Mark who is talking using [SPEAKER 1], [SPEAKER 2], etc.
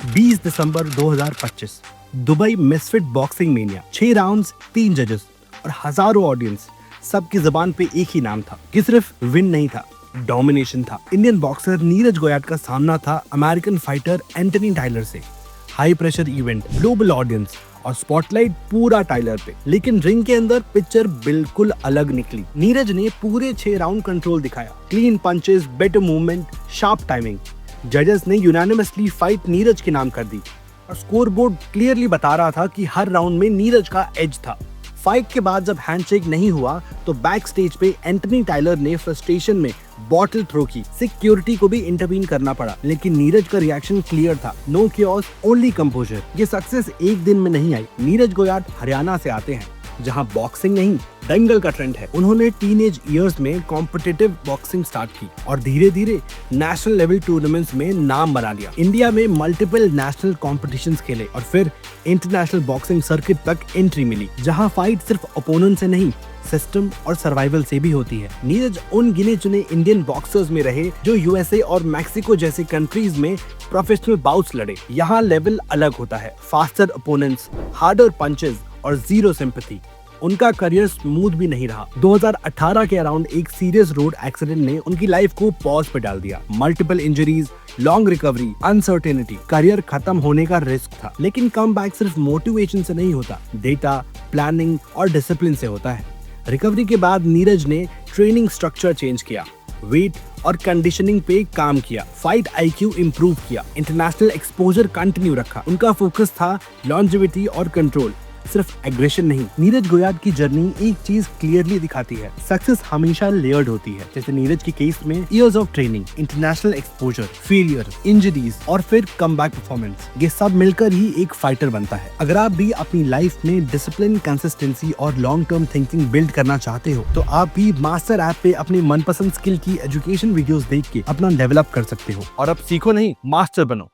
[SPEAKER 1] 20 दिसंबर 2025 Dubai misfit boxing mania. 6 rounds, 3 जजेस और हजारों ऑडियंस, सबकी जुबान पे एक ही नाम था कि सिर्फ विन नहीं था, डोमिनेशन था। इंडियन बॉक्सर नीरज गोयाट का सामना था अमेरिकन फाइटर एंटनी टाइलर से। High pressure event, global audience और स्पॉटलाइट पूरा टाइलर पे। लेकिन रिंग के अंदर पिक्चर बिल्कुल अलग निकली। नीरज ने पूरे 6 राउंड कंट्रोल दिखाया, clean punches, better movement, sharp timing. जजेस ने यूनानिमसली फाइट नीरज के नाम कर दी और स्कोर बोर्ड क्लियरली बता रहा था कि हर राउंड में नीरज का एज था। फाइट के बाद जब हैंडशेक नहीं हुआ तो बैक स्टेज पे एंटनी टाइलर ने फ्रस्ट्रेशन में बॉटल थ्रो की। सिक्योरिटी को भी इंटरवीन करना पड़ा, लेकिन नीरज का रिएक्शन क्लियर था, नो क्योस, ओनली कंपोजर। ये सक्सेस एक दिन में नहीं आई। नीरज गोयाट हरियाणा से आते हैं, जहां बॉक्सिंग नहीं दंगल का ट्रेंड है। उन्होंने टीनेज ईयर्स में कॉम्पिटिटिव बॉक्सिंग स्टार्ट की और धीरे धीरे नेशनल लेवल टूर्नामेंट्स में नाम बना लिया। इंडिया में मल्टीपल नेशनल कॉम्पिटिशन्स खेले और फिर इंटरनेशनल बॉक्सिंग सर्किट तक एंट्री मिली, जहां फाइट सिर्फ ओपोनेंट से नहीं, सिस्टम और सर्वाइवल से भी होती है। नीरज उन गिने चुने इंडियन बॉक्सर्स में रहे जो यूएसए और मैक्सिको जैसे कंट्रीज में प्रोफेशनल बाउट्स लड़े। यहाँ लेवल अलग होता है, फास्टर ओपोनेंट्स, हार्डर पंचेस और जीरो सिंपैथी। उनका करियर स्मूथ भी नहीं रहा। 2018 के अराउंड एक सीरियस रोड एक्सीडेंट ने उनकी लाइफ को पॉज पे डाल दिया। Multiple injuries, long recovery, uncertainty, career खत्म होने का रिस्क था। लेकिन कमबैक सिर्फ मोटिवेशन से नहीं होता, डेटा, प्लानिंग और डिसिप्लिन से होता है। रिकवरी के बाद नीरज ने ट्रेनिंग स्ट्रक्चर चेंज किया, वेट और कंडीशनिंग पे काम किया, फाइट आईक्यू इंप्रूव किया, इंटरनेशनल एक्सपोजर कंटिन्यू रखा। उनका फोकस था लॉन्जेविटी और कंट्रोल, सिर्फ एग्रेशन नहीं। नीरज गोयाट की जर्नी एक चीज क्लियरली दिखाती है, सक्सेस हमेशा लेयर्ड होती है। जैसे नीरज की केस में years of training, international exposure, failure, injuries और फिर कमबैक परफॉर्मेंस, ये सब मिलकर ही एक फाइटर बनता है। अगर आप भी अपनी लाइफ में डिसिप्लिन, कंसिस्टेंसी और लॉन्ग टर्म थिंकिंग बिल्ड करना चाहते हो तो आप भी मास्टर ऐप पे अपनी मनपसंद स्किल की एजुकेशन वीडियोस देख के अपना डेवलप कर सकते हो। और अब सीखो नहीं, मास्टर बनो।